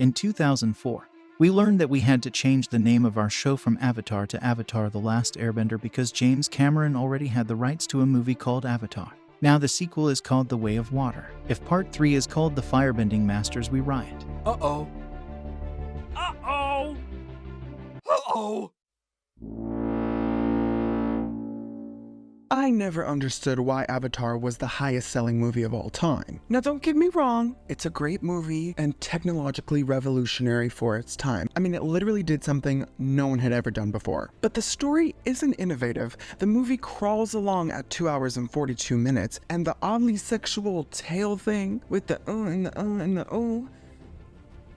In 2004, we learned that we had to change the name of our show from Avatar to Avatar: The Last Airbender because James Cameron already had the rights to a movie called Avatar. Now the sequel is called The Way of Water. If part 3 is called The Firebending Masters, we riot. Uh-oh. Uh-oh. Uh-oh. I never understood why Avatar was the highest selling movie of all time. Now don't get me wrong, it's a great movie and technologically revolutionary for its time. I mean, it literally did something no one had ever done before. But the story isn't innovative. The movie crawls along at 2 hours and 42 minutes, and the oddly sexual tail thing with the and the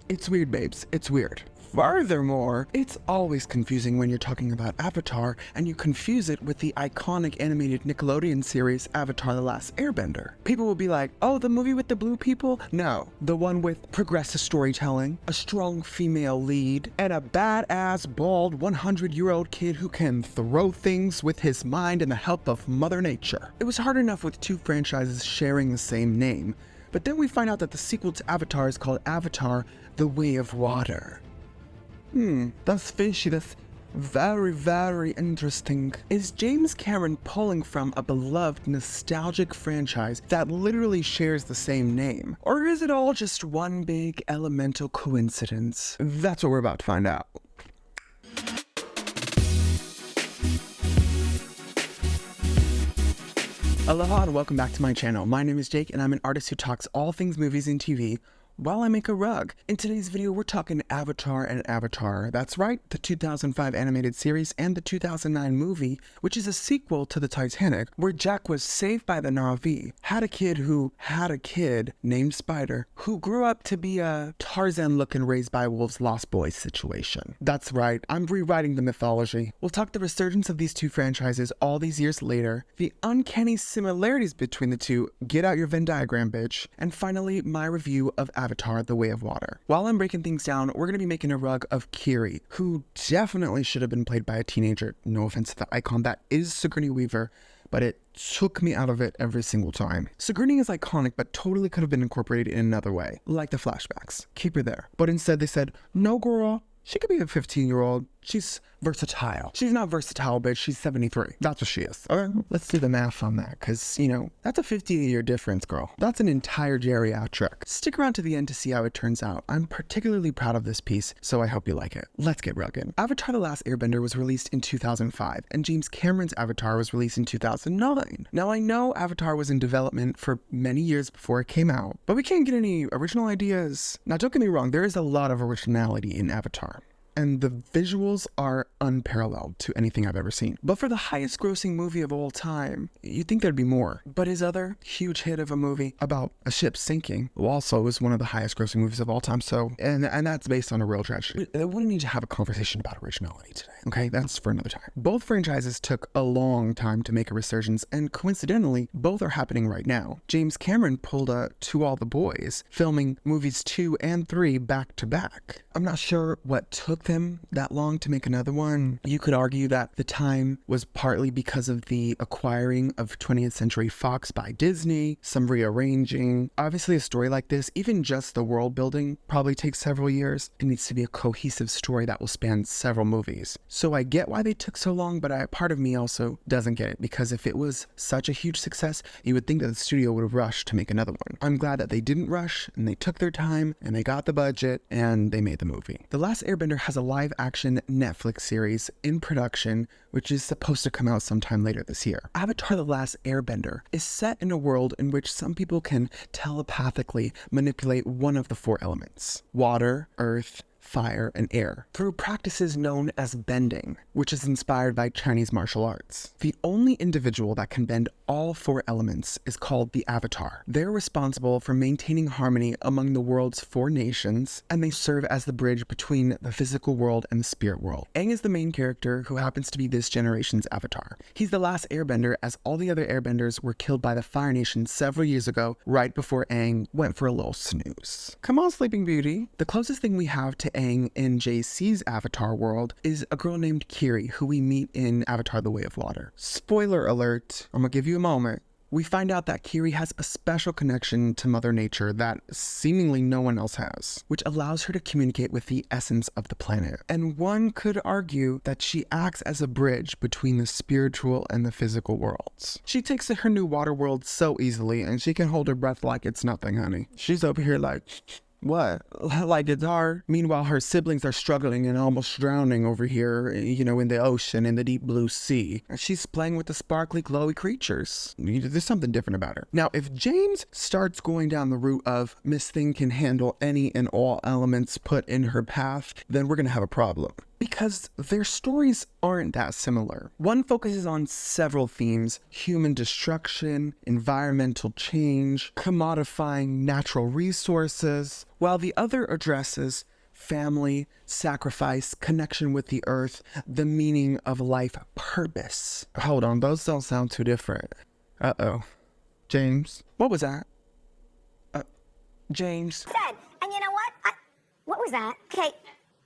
it's weird, babes. It's weird. Furthermore, it's always confusing when you're talking about Avatar and you confuse it with the iconic animated Nickelodeon series Avatar: The Last Airbender. People will be like, oh, the movie with the blue people? No, the one with progressive storytelling, a strong female lead, and a badass, bald, 100-year-old kid who can throw things with his mind and the help of Mother Nature. It was hard enough with two franchises sharing the same name, but then we find out that the sequel to Avatar is called Avatar: The Way of Water. That's fishy. That's very, very interesting. Is James Cameron pulling from a beloved, nostalgic franchise that literally shares the same name? Or is it all just one big elemental coincidence? That's what we're about to find out. Aloha and welcome back to my channel. My name is Jake and I'm an artist who talks all things movies and TV while I make a rug. In today's video, we're talking Avatar and Avatar. That's right, the 2005 animated series and the 2009 movie, which is a sequel to the Titanic, where Jack was saved by the Na'vi, had a kid who had a kid named Spider, who grew up to be a Tarzan-looking raised by wolves lost boy situation. That's right, I'm rewriting the mythology. We'll talk the resurgence of these two franchises all these years later, the uncanny similarities between the two, get out your Venn diagram, bitch, and finally, my review of Avatar: The Way of Water. While I'm breaking things down, we're going to be making a rug of Kiri, who definitely should have been played by a teenager. No offense to the icon that is Sigourney Weaver, but it took me out of it every single time. Sigourney is iconic, but totally could have been incorporated in another way, like the flashbacks. Keep her there. But instead they said, no girl, she could be a 15-year-old. She's versatile. She's not versatile, bitch. She's 73. That's what she is. Okay, let's do the math on that, because, you know, that's a 50-year difference, girl. That's an entire geriatric. Stick around to the end to see how it turns out. I'm particularly proud of this piece, so I hope you like it. Let's get rugged. Avatar: The Last Airbender was released in 2005, and James Cameron's Avatar was released in 2009. Now, I know Avatar was in development for many years before it came out, but we can't get any original ideas. Now, don't get me wrong, there is a lot of originality in Avatar, and the visuals are unparalleled to anything I've ever seen. But for the highest grossing movie of all time, you'd think there'd be more. But his other huge hit of a movie about a ship sinking also is one of the highest grossing movies of all time, so, and that's based on a real tragedy. We wouldn't need to have a conversation about originality today, okay? That's for another time. Both franchises took a long time to make a resurgence, and coincidentally, both are happening right now. James Cameron pulled a To All the Boys, filming movies 2 and 3 back to back. I'm not sure what took them that long to make another one. You could argue that the time was partly because of the acquiring of 20th Century Fox by Disney, some rearranging. Obviously a story like this, even just the world building, probably takes several years. It needs to be a cohesive story that will span several movies. So I get why they took so long, but part of me also doesn't get it, because if it was such a huge success, you would think that the studio would have rushed to make another one. I'm glad that they didn't rush, and they took their time, and they got the budget, and they made the movie. The Last Airbender has a live-action Netflix series in production, which is supposed to come out sometime later this year. Avatar: The Last Airbender is set in a world in which some people can telepathically manipulate one of the 4 elements: water, earth, fire, and air, through practices known as bending, which is inspired by Chinese martial arts. The only individual that can bend all 4 elements is called the Avatar. They're responsible for maintaining harmony among the world's 4 nations, and they serve as the bridge between the physical world and the spirit world. Aang is the main character, who happens to be this generation's Avatar. He's the last airbender, as all the other airbenders were killed by the Fire Nation several years ago, right before Aang went for a little snooze. Come on, Sleeping Beauty. The closest thing we have to Aang in JC's Avatar world is a girl named Kiri, who we meet in Avatar: The Way of Water. Spoiler alert, I'm gonna give you a moment. we find out that Kiri has a special connection to Mother Nature that seemingly no one else has, which allows her to communicate with the essence of the planet. And one could argue that she acts as a bridge between the spiritual and the physical worlds. She takes to her new water world so easily, and she can hold her breath like it's nothing, honey. She's over here like, what? Like it's hard. Meanwhile, her siblings are struggling and almost drowning over here, you know, in the ocean, in the deep blue sea. And she's playing with the sparkly, glowy creatures. There's something different about her. Now, if James starts going down the route of Miss Thing can handle any and all elements put in her path, then we're going to have a problem. Because their stories aren't that similar. One focuses on several themes: human destruction, environmental change, commodifying natural resources, while the other addresses family, sacrifice, connection with the earth, the meaning of life, purpose. Hold on, those don't sound too different. Uh-oh. James? What was that? James? Said, and you know what? What was that? Okay.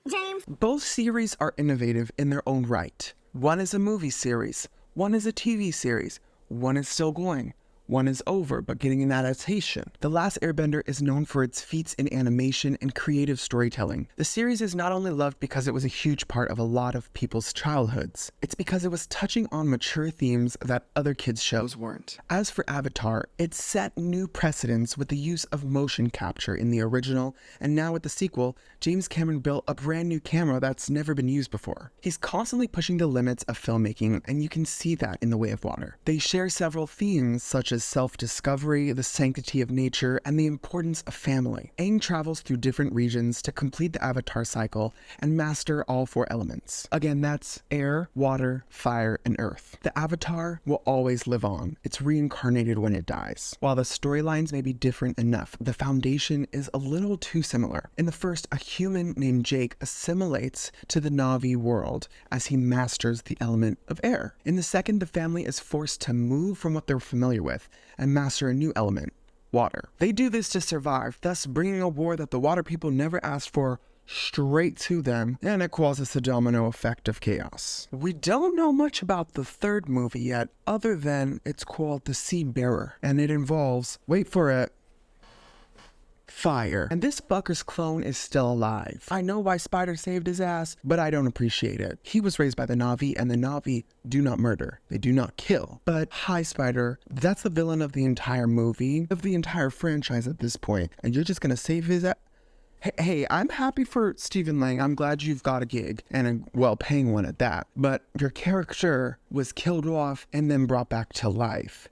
James. Both series are innovative in their own right. One is a movie series, one is a TV series, one is still going, one is over but getting an adaptation. The Last Airbender is known for its feats in animation and creative storytelling. The series is not only loved because it was a huge part of a lot of people's childhoods, it's because it was touching on mature themes that other kids' shows weren't. As for Avatar, it set new precedents with the use of motion capture in the original, and now with the sequel, James Cameron built a brand new camera that's never been used before. He's constantly pushing the limits of filmmaking, and you can see that in The Way of Water. They share several themes such as self-discovery, the sanctity of nature, and the importance of family. Aang travels through different regions to complete the Avatar cycle and master all 4 elements. Again, that's air, water, fire, and earth. The Avatar will always live on. It's reincarnated when it dies. While the storylines may be different enough, the foundation is a little too similar. In the first, a human named Jake assimilates to the Na'vi world as he masters the element of air. In the second, the family is forced to move from what they're familiar with and master a new element, water. They do this to survive, thus bringing a war that the water people never asked for straight to them, and it causes the domino effect of chaos. We don't know much about the third movie yet, other than it's called The Sea Bearer, and it involves, wait for it, fire. And this fucker's clone is still alive. I know why Spider saved his ass, but I don't appreciate it. He was raised by the Na'vi, and the Na'vi do not murder. They do not kill. But hi, Spider, that's the villain of the entire movie, of the entire franchise at this point, and you're just gonna save his ass? Hey, I'm happy for Stephen Lang. I'm glad you've got a gig, and a well-paying one at that. But your character was killed off and then brought back to life,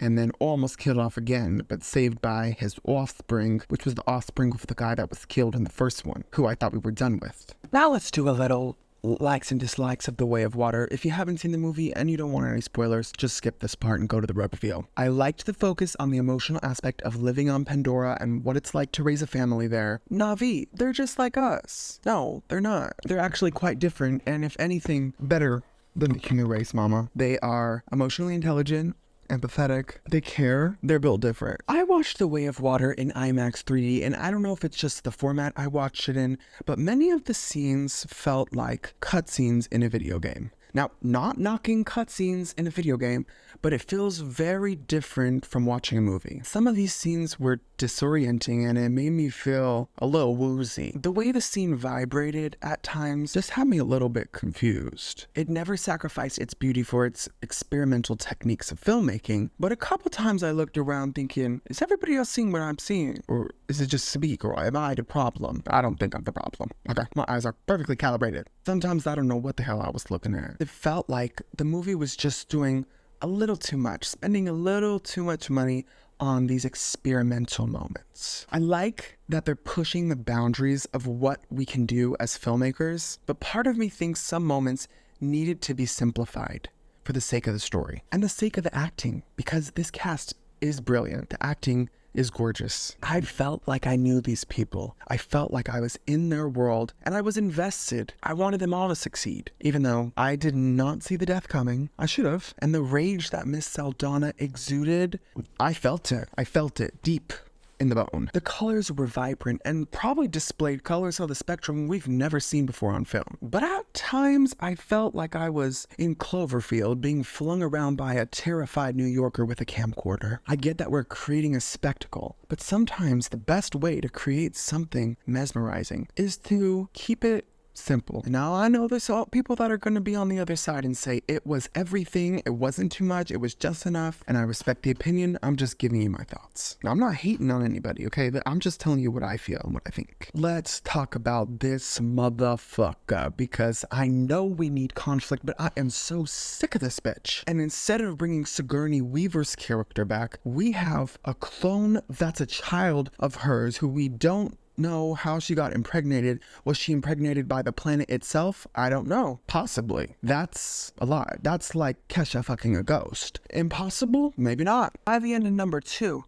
and then almost killed off again, but saved by his offspring, which was the offspring of the guy that was killed in the first one, who I thought we were done with. Now let's do a little likes and dislikes of The Way of Water. If you haven't seen the movie and you don't want any spoilers, just skip this part and go to the reveal. I liked the focus on the emotional aspect of living on Pandora and what it's like to raise a family there. Na'vi, they're just like us. No, they're not. They're actually quite different, and if anything, better than the human race, mama. They are emotionally intelligent, empathetic, they care, they're built different. I watched The Way of Water in IMAX 3D, and I don't know if it's just the format I watched it in, but many of the scenes felt like cutscenes in a video game. Now, not knocking cutscenes in a video game, but it feels very different from watching a movie. Some of these scenes were disorienting, and it made me feel a little woozy. The way the scene vibrated at times just had me a little bit confused. It never sacrificed its beauty for its experimental techniques of filmmaking, but a couple times I looked around thinking, is everybody else seeing what I'm seeing? Or is it just me, or am I the problem? I don't think I'm the problem. Okay, my eyes are perfectly calibrated. Sometimes I don't know what the hell I was looking at. It felt like the movie was just doing a little too much, spending a little too much money on these experimental moments. I like that they're pushing the boundaries of what we can do as filmmakers, but part of me thinks some moments needed to be simplified for the sake of the story and the sake of the acting, because this cast is brilliant. The acting is gorgeous. I felt like I knew these people. I felt like I was in their world and I was invested. I wanted them all to succeed, even though I did not see the death coming. I should have. And the rage that Miss Saldana exuded, I felt it. I felt it deep in the bone. The colors were vibrant and probably displayed colors of the spectrum we've never seen before on film. But at times, I felt like I was in Cloverfield being flung around by a terrified New Yorker with a camcorder. I get that we're creating a spectacle, but sometimes the best way to create something mesmerizing is to keep it simple. Now, I know there's all people that are going to be on the other side and say it was everything, it wasn't too much, it was just enough, and I respect the opinion. I'm just giving you my thoughts. Now, I'm not hating on anybody, okay? I'm just telling you what I feel and what I think. Let's talk about this motherfucker, because I know we need conflict, but I am so sick of this bitch. And instead of bringing Sigourney Weaver's character back, we have a clone that's a child of hers who we don't know how she got impregnated. Was she impregnated by the planet itself? I don't know. Possibly. That's a lie. That's like Kesha fucking a ghost. Impossible? Maybe not. By the end of number 2,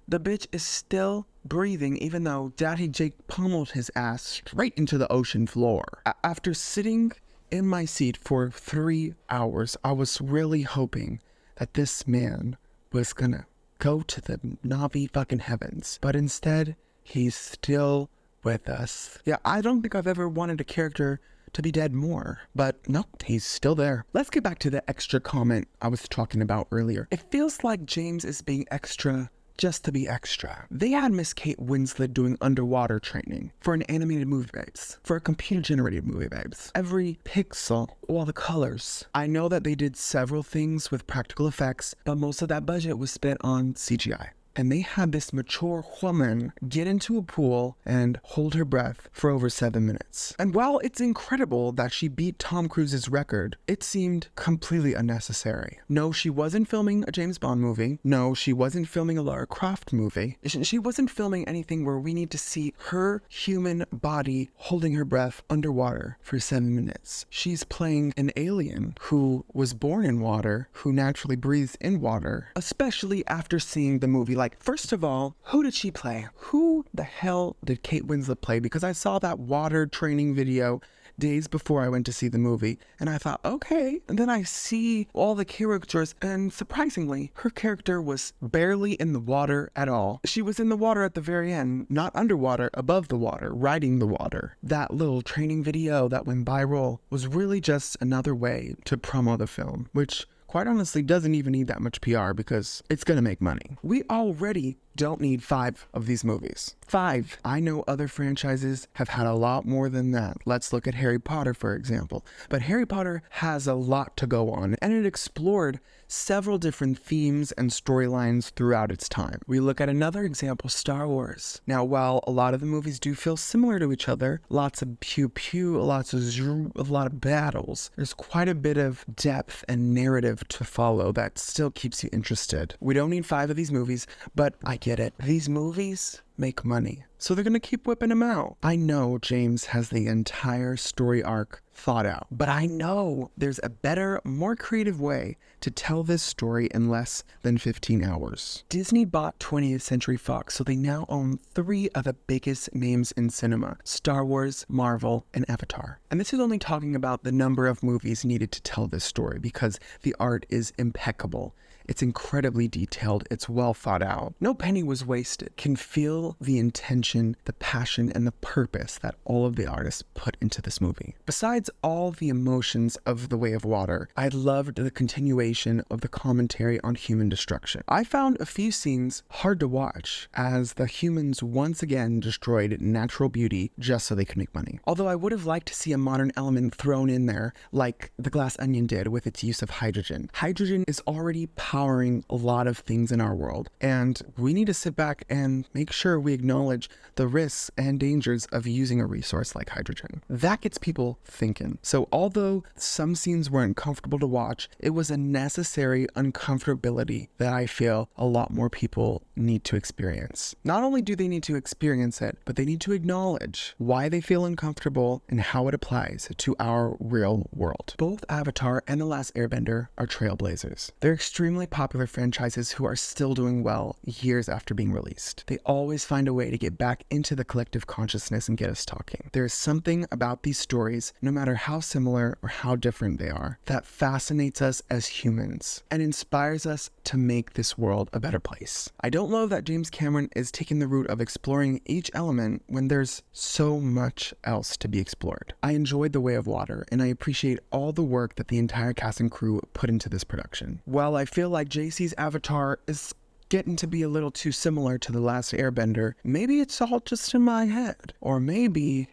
the bitch is still breathing even though Daddy Jake pummeled his ass straight into the ocean floor. After sitting in my seat for 3 hours, I was really hoping that this man was gonna go to the Navi fucking heavens. But instead, he's still with us. Yeah, I don't think I've ever wanted a character to be dead more, but no, he's still there. Let's get back to the extra comment I was talking about earlier. It feels like James is being extra just to be extra. They had Miss Kate Winslet doing underwater training for an animated movie, babes. For a computer-generated movie, babes. Every pixel, all the colors. I know that they did several things with practical effects, but most of that budget was spent on CGI. And they had this mature woman get into a pool and hold her breath for over 7 minutes. And while it's incredible that she beat Tom Cruise's record, it seemed completely unnecessary. No, she wasn't filming a James Bond movie. No, she wasn't filming a Lara Croft movie. She wasn't filming anything where we need to see her human body holding her breath underwater for 7 minutes. She's playing an alien who was born in water, who naturally breathes in water, especially after seeing the movie. Like, first of all, who did she play? Who the hell did Kate Winslet play? Because I saw that water training video days before I went to see the movie, and I thought, okay. And then I see all the characters, and surprisingly, her character was barely in the water at all. She was in the water at the very end, not underwater, above the water, riding the water. That little training video that went viral was really just another way to promo the film, which quite honestly doesn't even need that much PR because it's gonna make money. We already don't need 5 of these movies. 5. I know other franchises have had a lot more than that. Let's look at Harry Potter, for example. But Harry Potter has a lot to go on, and it explored several different themes and storylines throughout its time. We look at another example, Star Wars. Now, while a lot of the movies do feel similar to each other, lots of pew-pew, lots of zoom, a lot of battles, there's quite a bit of depth and narrative to follow that still keeps you interested. We don't need 5 of these movies, but I get it. These movies make money, so they're gonna keep whipping them out. I know James has the entire story arc thought out, but I know there's a better, more creative way to tell this story in less than 15 hours. Disney bought 20th Century Fox, so they now own 3 of the biggest names in cinema: Star Wars, Marvel, and Avatar. And this is only talking about the number of movies needed to tell this story, because the art is impeccable. It's incredibly detailed. It's well thought out. No penny was wasted. Can feel the intention, the passion, and the purpose that all of the artists put into this movie. Besides all the emotions of The Way of Water, I loved the continuation of the commentary on human destruction. I found a few scenes hard to watch as the humans once again destroyed natural beauty just so they could make money. Although I would have liked to see a modern element thrown in there like The Glass Onion did with its use of hydrogen. Hydrogen is already powering a lot of things in our world, and we need to sit back and make sure we acknowledge the risks and dangers of using a resource like hydrogen. That gets people thinking. So although some scenes were uncomfortable to watch, it was a necessary uncomfortability that I feel a lot more people need to experience. Not only do they need to experience it, but they need to acknowledge why they feel uncomfortable and how it applies to our real world. Both Avatar and The Last Airbender are trailblazers. They're extremely extremely popular franchises who are still doing well years after being released. They always find a way to get back into the collective consciousness and get us talking. There is something about these stories, no matter how similar or how different they are, that fascinates us as humans and inspires us to make this world a better place. I don't love that James Cameron is taking the route of exploring each element when there's so much else to be explored. I enjoyed The Way of Water, and I appreciate all the work that the entire cast and crew put into this production. While I feel like JC's Avatar is getting to be a little too similar to The Last Airbender, maybe it's all just in my head. Or maybe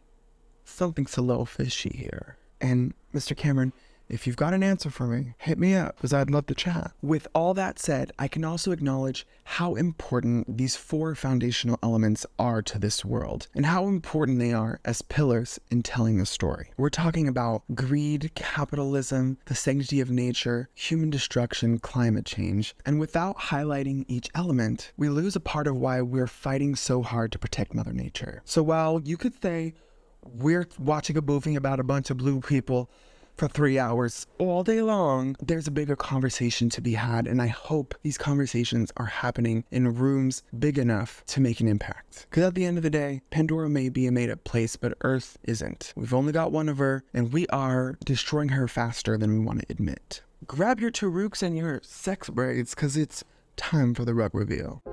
something's a little fishy here. And Mr. Cameron, if you've got an answer for me, hit me up, because I'd love to chat. With all that said, I can also acknowledge how important these 4 foundational elements are to this world, and how important they are as pillars in telling the story. We're talking about greed, capitalism, the sanctity of nature, human destruction, climate change, and without highlighting each element, we lose a part of why we're fighting so hard to protect Mother Nature. So while you could say we're watching a movie about a bunch of blue people for 3 hours all day long, there's a bigger conversation to be had, and I hope these conversations are happening in rooms big enough to make an impact. Because at the end of the day, Pandora may be a made-up place, but Earth isn't. We've only got one of her, and we are destroying her faster than we want to admit. Grab your Tarooks and your sex braids, because it's time for the rug reveal.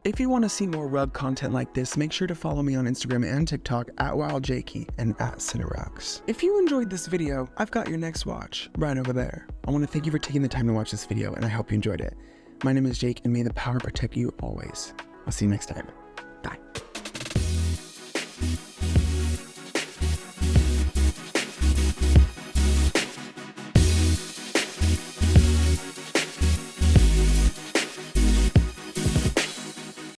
If you want to see more rug content like this, make sure to follow me on Instagram and TikTok at WildJakey and at Cinerox. If you enjoyed this video, I've got your next watch right over there. I want to thank you for taking the time to watch this video, and I hope you enjoyed it. My name is Jake, and may the power protect you always. I'll see you next time. Bye.